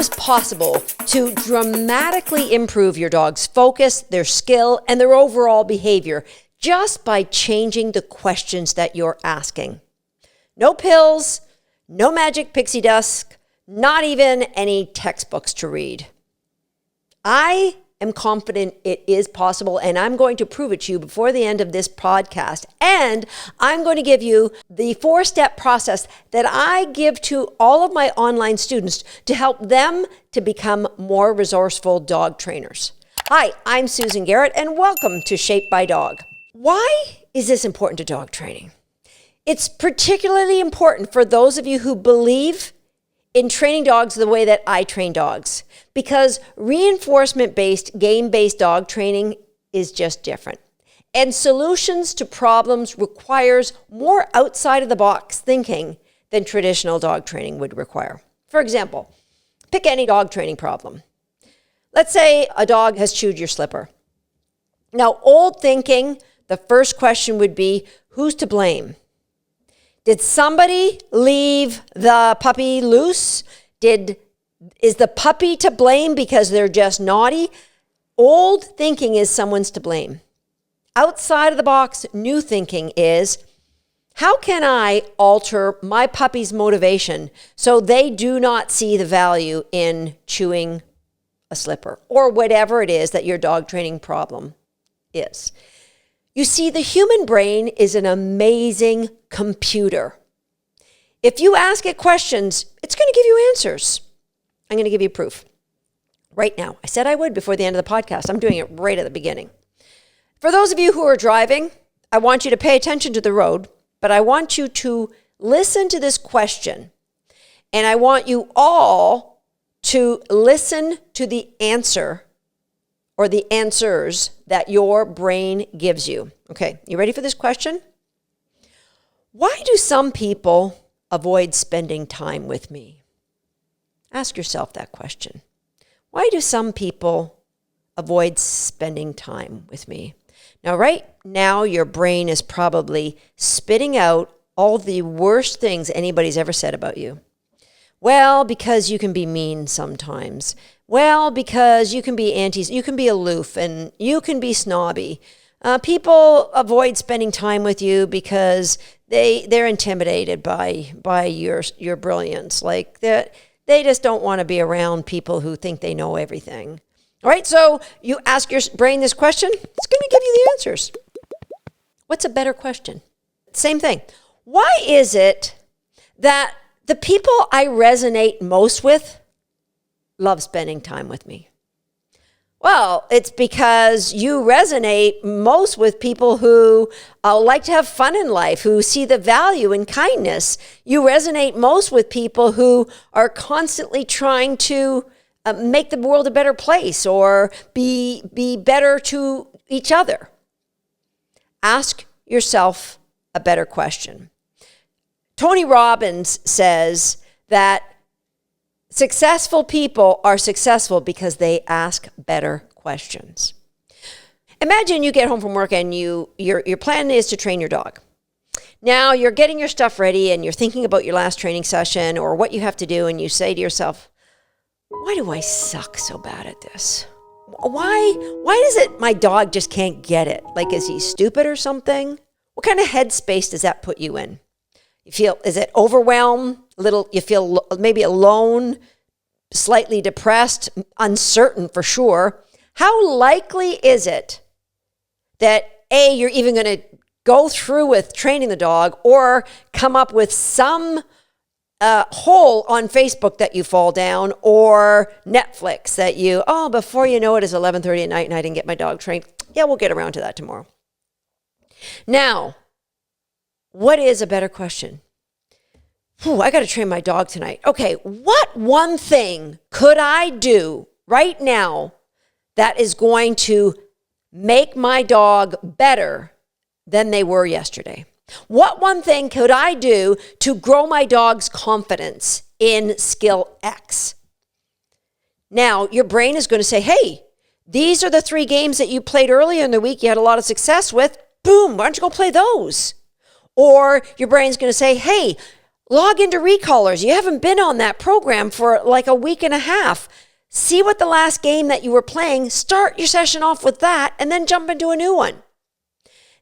is possible to dramatically improve your dog's focus, their skill, and their overall behavior just by changing the questions that you're asking. No pills, no magic pixie dust, not even any textbooks to read. I am confident it is possible, and I'm going to prove it to you before the end of this podcast. And I'm going to give you the 4-step process that I give to all of my online students to help them to become more resourceful dog trainers. Hi, I'm Susan Garrett, and welcome to Shaped by Dog. Why is this important to dog training? It's particularly important for those of you who believe in training dogs the way that I train dogs, because reinforcement-based, game-based dog training is just different. And solutions to problems requires more outside-of-the-box thinking than traditional dog training would require. For example, pick any dog training problem. Let's say a dog has chewed your slipper. Now, old thinking, the first question would be, who's to blame? Did somebody leave the puppy loose? Is the puppy to blame because they're just naughty? Old thinking is someone's to blame. Outside of the box, new thinking is, how can I alter my puppy's motivation so they do not see the value in chewing a slipper or whatever it is that your dog training problem is? You see, the human brain is an amazing computer. If you ask it questions, it's going to give you answers. I'm going to give you proof right now. I said I would before the end of the podcast. I'm doing it right at the beginning. For those of you who are driving, I want you to pay attention to the road, but I want you to listen to this question. And I want you all to listen to the answer or the answers that your brain gives you. Okay, you ready for this question? Why do some people avoid spending time with me? Ask yourself that question. Why do some people avoid spending time with me? Now, right now, your brain is probably spitting out all the worst things anybody's ever said about you. Well, because you can be mean sometimes. Well, because you can be you can be aloof, and you can be snobby. People avoid spending time with you because they're intimidated by your brilliance. Like they just don't want to be around people who think they know everything. All right, so you ask your brain this question, it's going to give you the answers. What's a better question? Same thing. Why is it that the people I resonate most with love spending time with me? Well, it's because you resonate most with people who like to have fun in life, who see the value in kindness. You resonate most with people who are constantly trying to make the world a better place or be better to each other. Ask yourself a better question. Tony Robbins says that successful people are successful because they ask better questions. Imagine you get home from work and your plan is to train your dog. Now you're getting your stuff ready and you're thinking about your last training session or what you have to do, and you say to yourself, why do I suck so bad at this? Why is it my dog just can't get it? Like, is he stupid or something? What kind of headspace does that put you in? Is it overwhelmed? You feel maybe alone, slightly depressed, uncertain for sure. How likely is it that A, you're even going to go through with training the dog or come up with some hole on Facebook that you fall down, or Netflix that before you know it is 11:30 at night and I didn't get my dog trained. Yeah, we'll get around to that tomorrow. Now, what is a better question? I got to train my dog tonight. Okay, what one thing could I do right now that is going to make my dog better than they were yesterday? What one thing could I do to grow my dog's confidence in skill X? Now, your brain is going to say, hey, these are the 3 games that you played earlier in the week you had a lot of success with. Boom, why don't you go play those? Or your brain's going to say, hey, Log into Recallers. You haven't been on that program for like a week and a half. See what the last game that you were playing, start your session off with that, and then jump into a new one.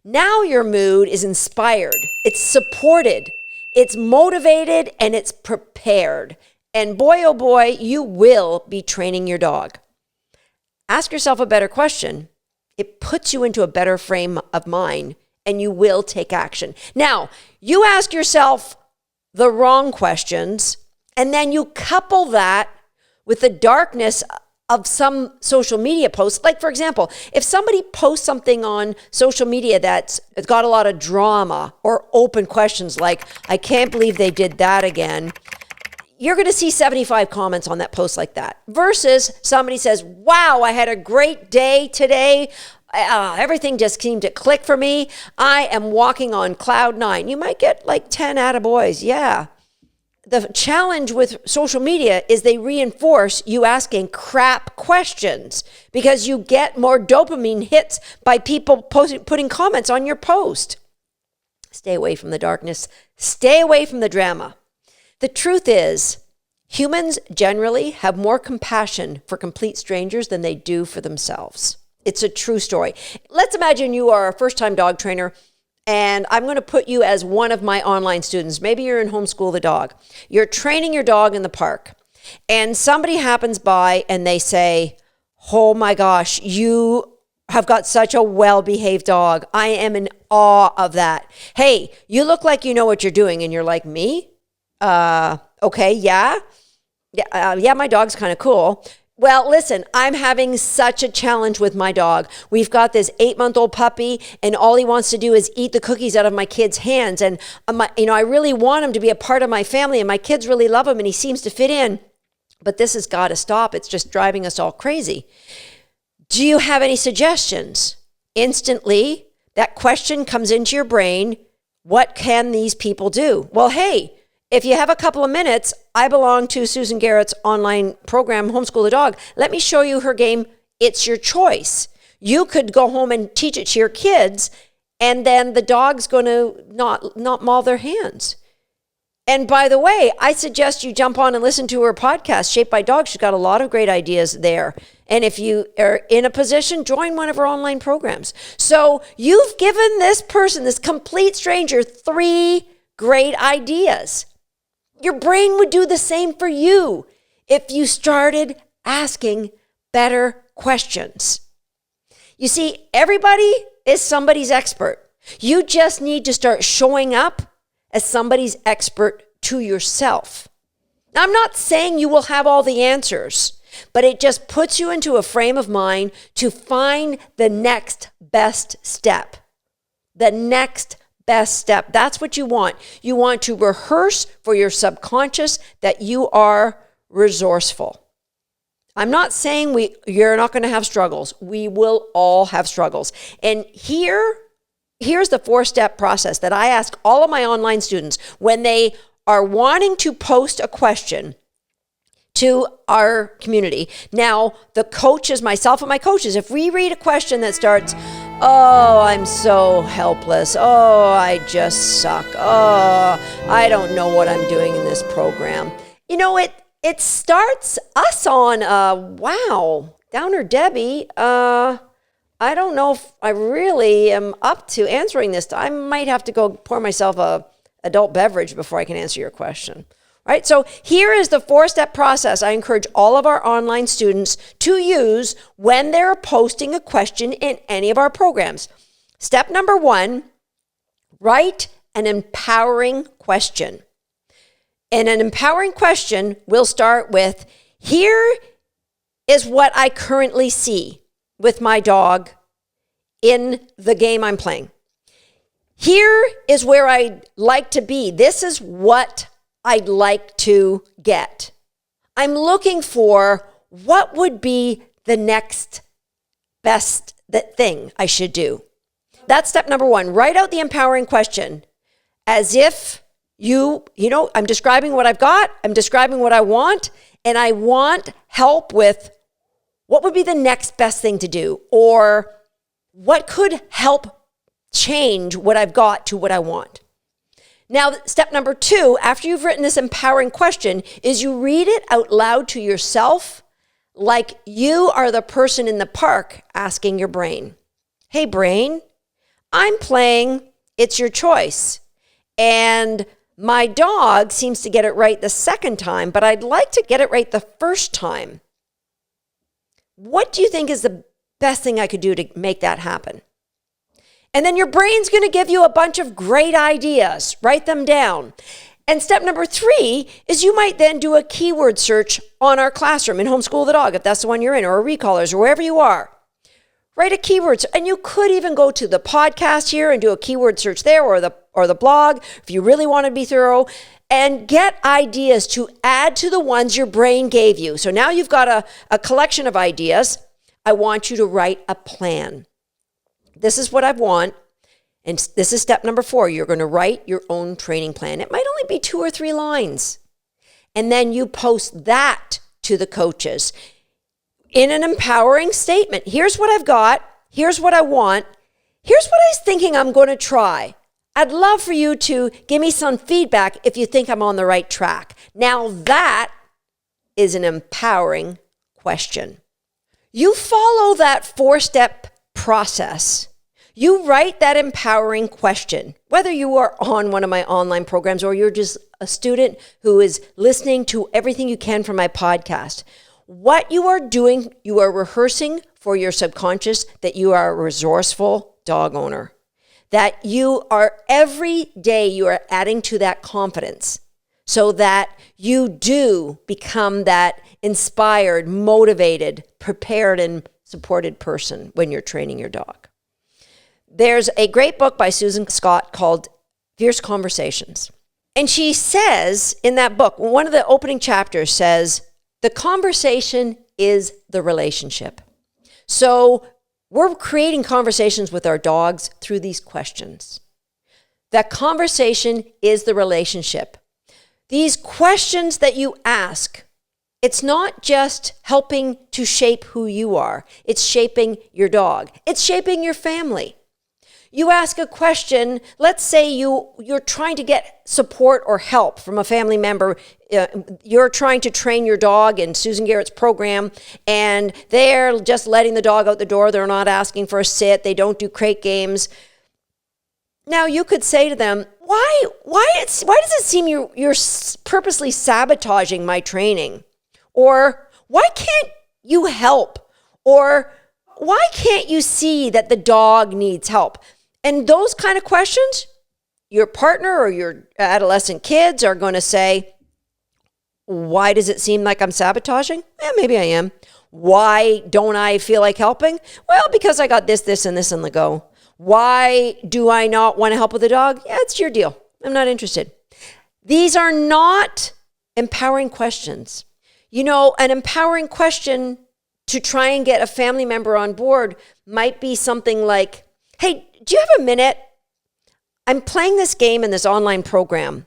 Now your mood is inspired, it's supported, it's motivated, and it's prepared. And boy, oh boy, you will be training your dog. Ask yourself a better question. It puts you into a better frame of mind, and you will take action. Now, you ask yourself the wrong questions, and then you couple that with the darkness of some social media posts. Like, for example, if somebody posts something on social media that's got a lot of drama or open questions like, I can't believe they did that again, you're going to see 75 comments on that post like that. Versus somebody says, wow, I had a great day today. Everything just seemed to click for me. I am walking on cloud 9. You might get like 10 attaboys. Yeah. The challenge with social media is they reinforce you asking crap questions because you get more dopamine hits by people putting comments on your post. Stay away from the darkness. Stay away from the drama. The truth is, humans generally have more compassion for complete strangers than they do for themselves. It's a true story. Let's imagine you are a first-time dog trainer, and I'm going to put you as one of my online students. Maybe you're in Homeschool the Dog. You're training your dog in the park, and somebody happens by and they say, oh my gosh, you have got such a well-behaved dog. I am in awe of that. Hey, you look like you know what you're doing. And you're like, me? Okay, yeah. Yeah, my dog's kind of cool. Well, listen, I'm having such a challenge with my dog. We've got this 8-month-old puppy, and all he wants to do is eat the cookies out of my kid's hands. And I really want him to be a part of my family, and my kids really love him, and he seems to fit in. But this has got to stop. It's just driving us all crazy. Do you have any suggestions? Instantly, that question comes into your brain. What can these people do? Well, hey, if you have a couple of minutes, I belong to Susan Garrett's online program, Homeschool the Dog. Let me show you her game. It's your choice. You could go home and teach it to your kids, and then the dog's going to not maul their hands. And by the way, I suggest you jump on and listen to her podcast, Shaped by Dogs. She's got a lot of great ideas there. And if you are in a position, join one of her online programs. So you've given this person, this complete stranger, 3 great ideas. Your brain would do the same for you if you started asking better questions. You see, everybody is somebody's expert. You just need to start showing up as somebody's expert to yourself. Now, I'm not saying you will have all the answers, but it just puts you into a frame of mind to find the next best step. The next best step. That's what you want. You want to rehearse for your subconscious that you are resourceful. I'm not saying you're not going to have struggles. We will all have struggles. And here's the 4-step process that I ask all of my online students when they are wanting to post a question to our community. Now, the coaches, myself and my coaches, if we read a question that starts, oh, I'm so helpless. Oh, I just suck. Oh, I don't know what I'm doing in this program. You know, it starts us on, wow, Downer Debbie, I don't know if I really am up to answering this. I might have to go pour myself a adult beverage before I can answer your question. Right? So here is the 4-step process I encourage all of our online students to use when they're posting a question in any of our programs. Step number 1, write an empowering question. And an empowering question will start with, here is what I currently see with my dog in the game I'm playing. Here is where I'd like to be. This is what I'd like to get. I'm looking for what would be the next best thing I should do. That's step number 1. Write out the empowering question as if I'm describing what I've got, I'm describing what I want, and I want help with what would be the next best thing to do, or what could help change what I've got to what I want. Now, step number 2, after you've written this empowering question, is you read it out loud to yourself like you are the person in the park asking your brain, hey, brain, I'm playing It's Your Choice, and my dog seems to get it right the second time, but I'd like to get it right the first time. What do you think is the best thing I could do to make that happen? And then your brain's going to give you a bunch of great ideas. Write them down. And step number 3 is you might then do a keyword search on our classroom in Homeschool the Dog, if that's the one you're in, or a Recallers, or wherever you are. Write a keyword, and you could even go to the podcast here and do a keyword search there, or the blog, if you really want to be thorough, and get ideas to add to the ones your brain gave you. So now you've got a collection of ideas. I want you to write a plan. This is what I want. And this is step number 4. You're going to write your own training plan. It might only be 2 or 3 lines. And then you post that to the coaches in an empowering statement. Here's what I've got. Here's what I want. Here's what I was thinking I'm going to try. I'd love for you to give me some feedback if you think I'm on the right track. Now that is an empowering question. You follow that 4-step process. You write that empowering question, whether you are on one of my online programs or you're just a student who is listening to everything you can from my podcast. What you are doing, you are rehearsing for your subconscious that you are a resourceful dog owner, that you are every day you are adding to that confidence so that you do become that inspired, motivated, prepared, and supported person when you're training your dog. There's a great book by Susan Scott called Fierce Conversations. And she says in that book, one of the opening chapters says, the conversation is the relationship. So we're creating conversations with our dogs through these questions. That conversation is the relationship. These questions that you ask, it's not just helping to shape who you are. It's shaping your dog. It's shaping your family. You ask a question, let's say you're trying to get support or help from a family member. You're trying to train your dog in Susan Garrett's program, and they're just letting the dog out the door. They're not asking for a sit. They don't do crate games. Now, you could say to them, why does it seem you're purposely sabotaging my training? Or why can't you help? Or why can't you see that the dog needs help? And those kind of questions, your partner or your adolescent kids are going to say, why does it seem like I'm sabotaging? Maybe I am. Why don't I feel like helping? Well, because I got this, and this on the go. Why do I not want to help with the dog? Yeah, it's your deal. I'm not interested. These are not empowering questions. You know, an empowering question to try and get a family member on board might be something like, hey, do you have a minute? I'm playing this game in this online program,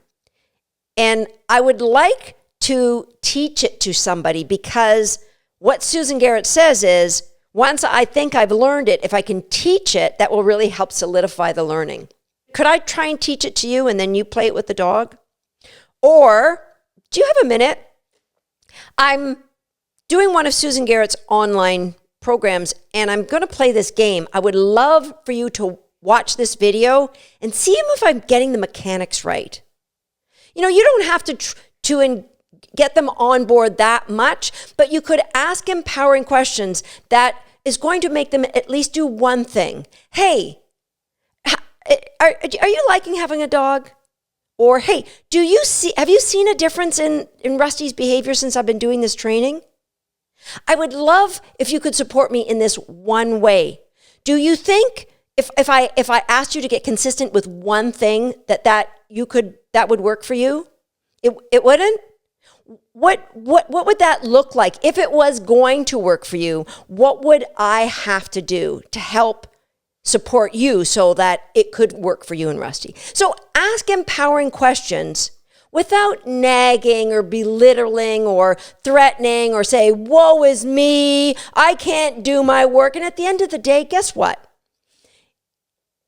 and I would like to teach it to somebody, because what Susan Garrett says is, once I think I've learned it, if I can teach it, that will really help solidify the learning. Could I try and teach it to you and then you play it with the dog? Or, do you have a minute? I'm doing one of Susan Garrett's online programs, and I'm going to play this game. I would love for you to watch this video and see if I'm getting the mechanics right. You know, you don't have to get them on board that much, but you could ask empowering questions that is going to make them at least do one thing. Hey, are you liking having a dog? Or, hey, have you seen a difference in Rusty's behavior since I've been doing this training? I would love if you could support me in this one way. Do you think if I asked you to get consistent with one thing that would work for you? It wouldn't? What would that look like? If it was going to work for you, what would I have to do to help support you so that it could work for you and Rusty? So ask empowering questions without nagging or belittling or threatening or say, woe is me, I can't do my work. And at the end of the day, guess what?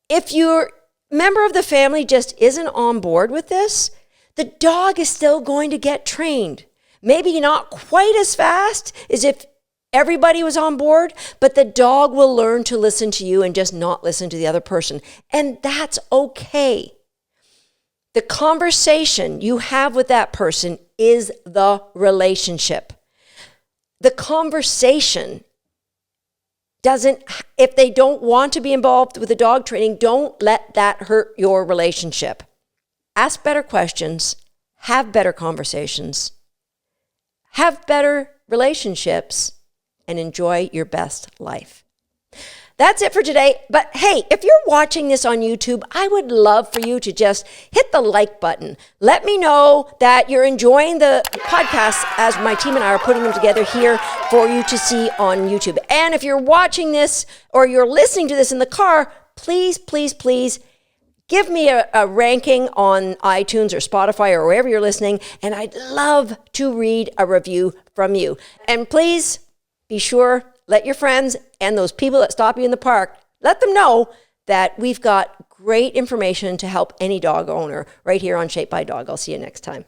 If you're member of the family just isn't on board with this, the dog is still going to get trained. Maybe not quite as fast as if everybody was on board, but the dog will learn to listen to you and just not listen to the other person. And that's okay. The conversation you have with that person is the relationship. The conversation doesn't, if they don't want to be involved with the dog training, don't let that hurt your relationship. Ask better questions, have better conversations, have better relationships, and enjoy your best life. That's it for today. But hey, if you're watching this on YouTube, I would love for you to just hit the like button. Let me know that you're enjoying the podcast as my team and I are putting them together here for you to see on YouTube. And if you're watching this or you're listening to this in the car, please, please, please give me a ranking on iTunes or Spotify or wherever you're listening. And I'd love to read a review from you. And please be sure, let your friends and those people that stop you in the park, let them know that we've got great information to help any dog owner right here on Shaped by Dog. I'll see you next time.